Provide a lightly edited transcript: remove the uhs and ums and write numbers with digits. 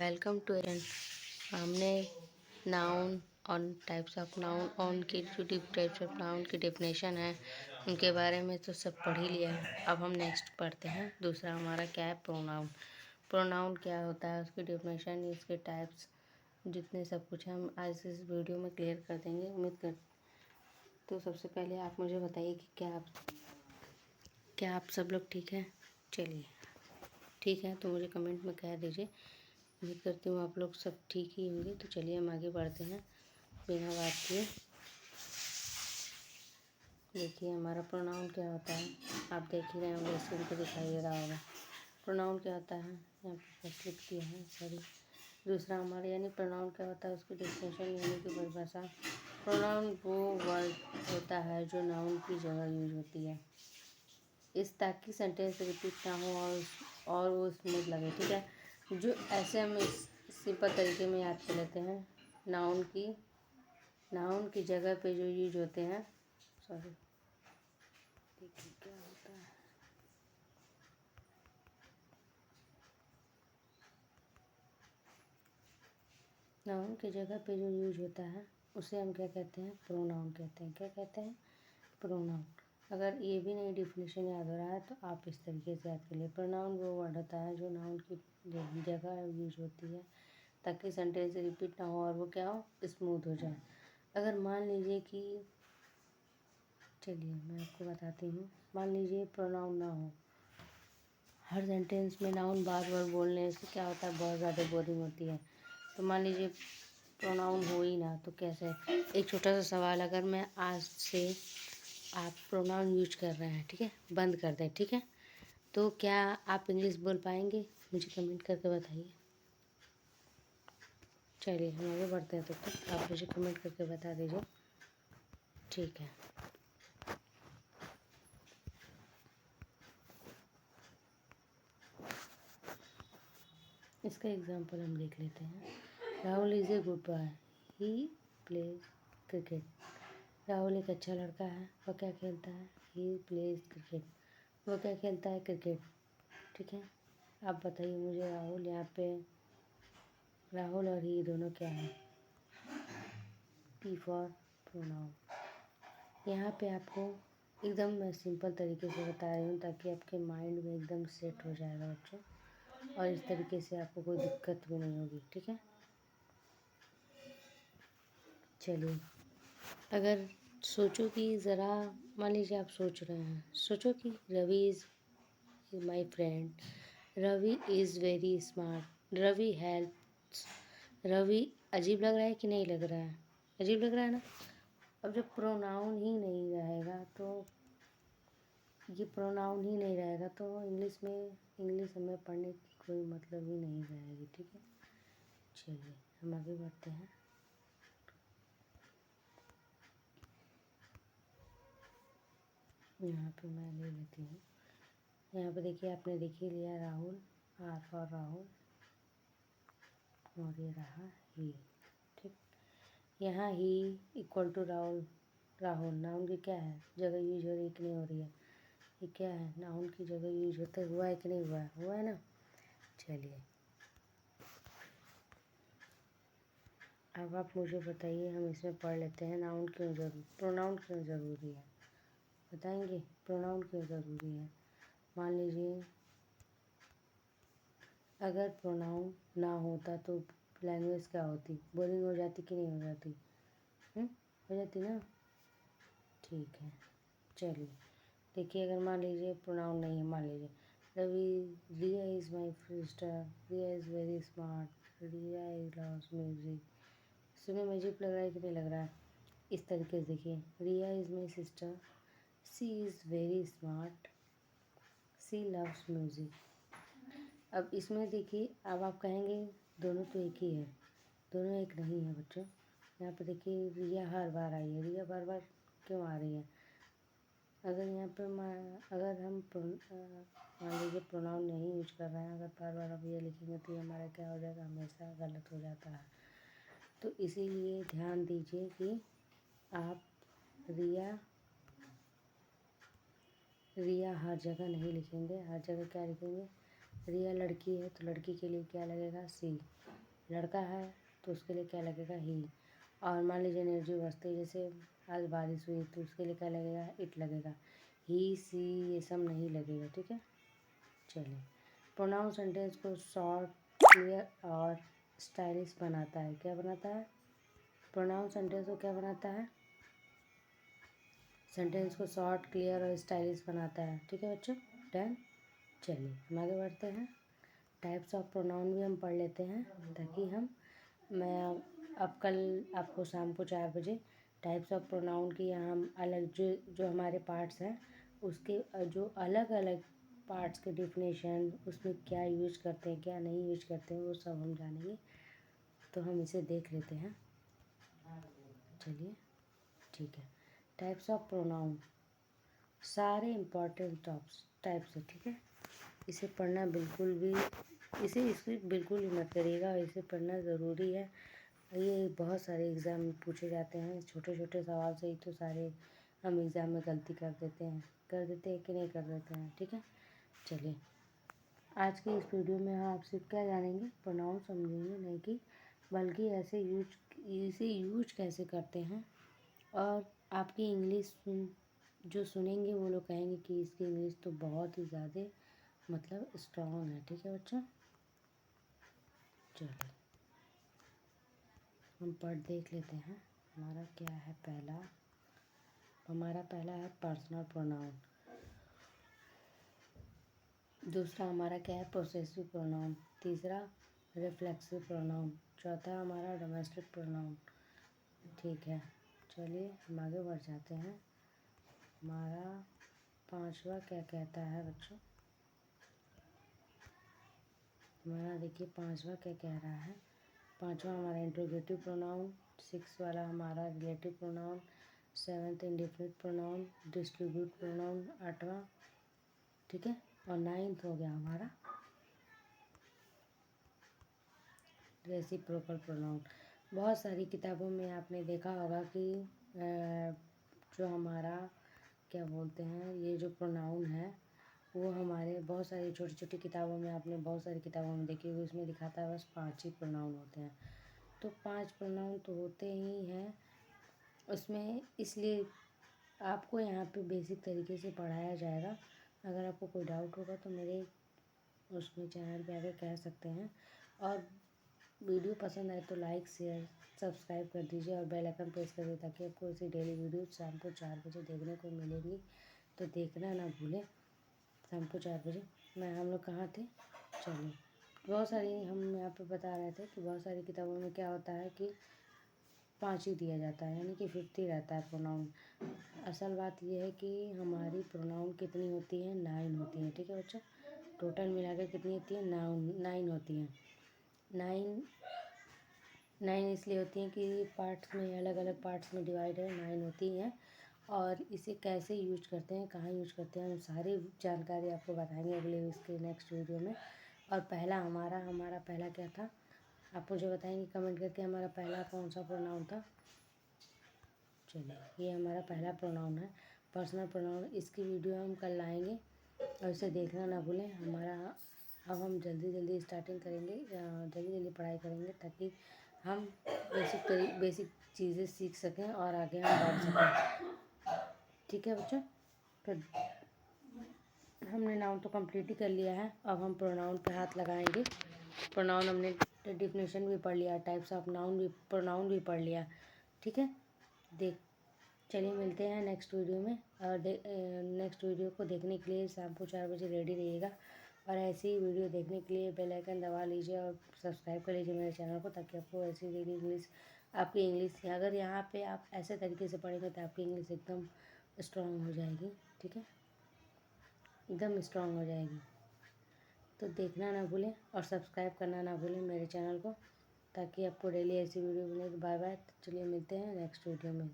Welcome to N हमने noun on types of noun on की जो टाइप्स ऑफ नाउन की डेफिनेशन है उनके बारे में तो सब पढ़ ही लिया है। अब हम नेक्स्ट पढ़ते हैं। दूसरा हमारा क्या है, प्रोनाउन। प्रोनाउन क्या होता है, उसकी डेफिनेशन, इसके टाइप्स, जितने सब कुछ हम आज इस वीडियो में क्लियर कर देंगे, उम्मीद कर। तो सबसे पहले आप मुझे बताइए कि क्या आप सब लोग ठीक हैं? चलिए ठीक है, तो मुझे कमेंट में कह दीजिए। उम्मीद करती हूँ आप लोग सब ठीक ही होंगे। तो चलिए हम आगे बढ़ते हैं बिना बात किए। देखिए हमारा प्रोनाउन क्या होता है, आप देख ही रहे होंगे, स्क्रीन पर दिखाई दे रहा होगा। प्रोनाउन क्या होता है, यहाँ पर क्लिक किया है, सॉरी। दूसरा हमारा यानी प्रोनाउन क्या होता है, उसकी डेफिनेशन यानी कि परिभाषा। प्रोनाउन वो वर्ड होता है जो नाउन की जगह यूज होती है, इस ताकि सेंटेंस रिपीट ना हो और वो स्मूथ लगे। ठीक है, जो ऐसे हम इस सिंपल तरीके में याद कर लेते हैं। नाउन की जगह पे जो यूज होते हैं, सॉरी देखिए क्या होता है, नाउन की जगह पे जो यूज होता है उसे हम क्या कहते हैं, प्रोनाउन कहते हैं। क्या कहते हैं, प्रोनाउन। अगर ये भी नहीं डिफिनेशन याद हो रहा है तो आप इस तरीके से याद कर लिए। प्रोनाउन वो वर्ड होता है जो नाउन की जगह यूज होती है ताकि सेंटेंस रिपीट ना हो और वो क्या हो, स्मूथ हो जाए। अगर मान लीजिए कि, चलिए मैं आपको बताती हूँ, मान लीजिए प्रोनाउन ना हो, हर सेंटेंस में नाउन बार बार बोलने से क्या होता है, बहुत ज़्यादा बोरिंग होती है। तो मान लीजिए प्रोनाउन हो ही ना, तो कैसे। एक छोटा सा सवाल, अगर मैं आज से आप प्रोनाउन यूज कर रहे हैं, ठीक है, बंद कर दें, ठीक है, तो क्या आप इंग्लिश बोल पाएंगे? मुझे कमेंट करके बताइए। चलिए हम आगे बढ़ते हैं, तब तक आप मुझे कमेंट करके बता दीजिए। ठीक है, इसका एग्जांपल हम देख लेते हैं। Rahul is a good boy, he plays cricket. Rahul एक अच्छा लड़का है, वह क्या खेलता है, ही प्लेज क्रिकेट, वो क्या खेलता है, क्रिकेट। ठीक है, आप बताइए मुझे, राहुल, यहाँ पे राहुल और ही दोनों क्या है, पी फॉर प्रोनाउन। यहाँ पे आपको एकदम मैं सिंपल तरीके से बता रही हूँ ताकि आपके माइंड में एकदम सेट हो जाएगा बच्चों, और इस तरीके से आपको कोई दिक्कत भी नहीं होगी। ठीक है, चलिए। अगर सोचो कि ज़रा, मान लीजिए आप सोच रहे हैं, सोचो कि Ravi is my friend, Ravi is very smart, Ravi helps. Ravi अजीब लग रहा है कि नहीं लग रहा है, अजीब लग रहा है ना। अब जब प्रोनाउन ही नहीं रहेगा तो, ये प्रोनाउन ही नहीं रहेगा तो इंग्लिश हमें पढ़ने की कोई मतलब ही नहीं रहेगी। ठीक है, चलिए हम आगे बढ़ते हैं। यहाँ पे मैं ले लेती हूँ, यहाँ पे देखिए, आपने देख ही लिया, राहुल, आर फॉर राहुल, और ये रहा ही। ठीक, यहाँ ही equal to Rahul. Rahul noun की क्या है, जगह यूज हो रही कि नहीं हो रही है, ये क्या है, नाउन की जगह यूज होते हुआ है कि नहीं हुआ है, हुआ है ना। चलिए अब आप मुझे बताइए, हम इसमें पढ़ लेते हैं, नाउन क्यों जरूरी, प्रोनाउन क्यों ज़रूरी है, बताएंगे प्रोनाउन क्यों ज़रूरी है। मान लीजिए अगर प्रोनाउन ना होता तो लैंग्वेज क्या होती, बोरिंग हो जाती कि नहीं हो जाती, हो जाती ना। ठीक है, चलिए देखिए, अगर मान लीजिए प्रोनाउन नहीं है, मान लीजिए Riya is my sister, Riya is very smart, Riya is loves music. सुनने में अजीब लग रहा है कि नहीं लग रहा है, इस तरीके से देखिए, Riya is my sister, she is very smart, she loves music. अब इसमें देखिए, अब आप कहेंगे दोनों तो एक ही है, दोनों एक नहीं है बच्चों। यहाँ पे देखिए रिया हर बार आई है, रिया बार बार क्यों आ रही है। अगर यहाँ पे अगर हम मान लीजिए प्रोनाउन नहीं यूज कर रहे हैं, अगर बार बार अब ये लिखेंगे तो ये हमारा क्या हो जाएगा, हमेशा गलत हो जाता है। तो इसीलिए ध्यान दीजिए कि आप रिया हर जगह नहीं लिखेंगे, हर जगह क्या लिखेंगे, रिया लड़की है तो लड़की के लिए क्या लगेगा, सी। लड़का है तो उसके लिए क्या लगेगा, ही। और मान लीजिए निर्जीव वस्तु, जैसे आज बारिश हुई तो उसके लिए क्या लगेगा, इट लगेगा। ही, सी, ये सब नहीं लगेगा, ठीक है। चलिए, प्रोनाउन सेंटेंस को शॉर्ट, क्लियर और स्टाइलिश बनाता है। क्या बनाता है? प्रोनाउन सेंटेंस को क्या बनाता है? सेंटेंस को शॉर्ट, क्लियर और स्टाइलिश बनाता है, ठीक है बच्चों। डन। चलिए हम आगे बढ़ते हैं। टाइप्स ऑफ प्रोनाउन भी हम पढ़ लेते हैं, ताकि मैं अब कल आपको शाम को 4 बजे टाइप्स ऑफ प्रोनाउन की यहाँ हम अलग जो हमारे पार्ट्स हैं उसके जो अलग अलग पार्ट्स के डिफिनेशन, उसमें क्या यूज करते हैं क्या नहीं यूज करते हैं, वो सब हम जानेंगे। तो हम इसे देख लेते हैं। चलिए ठीक है। टाइप्स ऑफ प्रोनाउन, सारे इम्पॉर्टेंट टाइप्स है, ठीक है। इसे पढ़ना बिल्कुल भी, इसे स्किप बिल्कुल ही मत करिएगा, इसे पढ़ना ज़रूरी है। ये बहुत सारे एग्ज़ाम में पूछे जाते हैं, छोटे छोटे सवाल से ही तो सारे हम एग्ज़ाम में गलती कर देते हैं कि नहीं कर देते हैं, ठीक है। चलिए, आज की इस वीडियो में हम आपसे क्या जानेंगे, प्रोनाउन समझेंगे, नहीं कि बल्कि इसे यूज कैसे करते हैं। और आपकी इंग्लिश जो सुनेंगे वो लोग कहेंगे कि इसकी इंग्लिश तो बहुत ही ज़्यादा मतलब स्ट्रॉन्ग है, ठीक है बच्चों। चलिए हम पढ़ देख लेते हैं। हमारा क्या है, हमारा पहला है पर्सनल प्रोनाउन। दूसरा हमारा क्या है, पोसेसिव प्रोनाउन। तीसरा रिफ्लेक्सिव प्रोनाउन। चौथा हमारा डोमेस्टिक प्रोनाउन, ठीक है। चलिए हम आगे बढ़ जाते हैं। हमारा पांचवा क्या कहता है बच्चों, हमारा देखिए पांचवा क्या कह रहा है। पांचवा हमारा इंट्रोगेटिव प्रोनाउन। 6 वाला हमारा relative pronoun. 7th indefinite pronoun, distribute pronoun 8वां, ठीक है। और 9th हो गया हमारा रेसिप्रोकल प्रोनाउन। बहुत सारी किताबों में आपने देखा होगा कि जो हमारा क्या बोलते हैं, ये जो प्रोनाउन है वो हमारे बहुत सारी छोटी छोटी किताबों में, आपने बहुत सारी किताबों में देखी होगी, उसमें दिखाता है बस 5 ही प्रोनाउन होते हैं। तो 5 प्रोनाउन तो होते ही हैं उसमें, इसलिए आपको यहाँ पे बेसिक तरीके से पढ़ाया जाएगा। अगर आपको कोई डाउट होगा तो मेरे उसमें चैनल पे आके कह सकते हैं। और वीडियो पसंद आए तो लाइक शेयर सब्सक्राइब कर दीजिए और बेल आइकन प्रेस कर दीजिए, ताकि आपको ऐसी डेली वीडियो शाम को 4 बजे देखने को मिलेंगी। तो देखना ना भूलें, शाम को 4 बजे। हम लोग कहाँ थे, चलिए। बहुत सारी हम यहाँ पे बता रहे थे कि बहुत सारी किताबों में क्या होता है कि 5 ही दिया जाता है, यानी कि 50 रहता है प्रोनाउन। असल बात ये है कि हमारी प्रोनाउन कितनी होती है, 9 होती हैं, ठीक है बच्चों। टोटल मिलाकर कितनी होती है, 9 होती हैं। 9 इसलिए होती हैं कि पार्ट्स में, अलग अलग पार्ट्स में डिवाइड है, 9 होती हैं। और इसे कैसे यूज करते हैं, कहाँ यूज करते हैं, हम सारी जानकारी आपको बताएंगे अगले इसके नेक्स्ट वीडियो में। और हमारा पहला क्या था, आप मुझे बताएंगे कमेंट करके हमारा पहला कौन सा प्रोनाउन था। चलिए, ये हमारा पहला प्रोनाउन है, पर्सनल प्रोनाउन। इसकी वीडियो हम कल लाएंगे और इसे देखना ना भूलें। अब हम जल्दी जल्दी स्टार्टिंग करेंगे, जल्दी जल्दी पढ़ाई करेंगे, ताकि हम बेसिक चीज़ें सीख सकें और आगे हम बढ़ सकें, ठीक है बच्चों। तो हमने नाउन तो कंप्लीट ही कर लिया है, अब हम प्रोनाउन पे हाथ लगाएंगे। प्रोनाउन हमने डिफिनेशन भी पढ़ लिया, टाइप्स ऑफ प्रोनाउन भी पढ़ लिया, ठीक है। चलिए मिलते हैं नेक्स्ट वीडियो में। और नेक्स्ट वीडियो को देखने के लिए शाम को 4 बजे रेडी रहिएगा। और ऐसी ही वीडियो देखने के लिए बेल आइकन दबा लीजिए और सब्सक्राइब कर लीजिए मेरे चैनल को, ताकि आपको ऐसी डेली इंग्लिश, आपकी इंग्लिश, अगर यहाँ पे आप ऐसे तरीके से पढ़ेंगे तो आपकी इंग्लिश एकदम स्ट्रॉन्ग हो जाएगी, ठीक है, एकदम स्ट्रॉन्ग हो जाएगी। तो देखना ना भूलें और सब्सक्राइब करना ना भूलें मेरे चैनल को, ताकि आपको डेली ऐसी वीडियो मिले। Bye bye. चलिए मिलते हैं नेक्स्ट वीडियो में।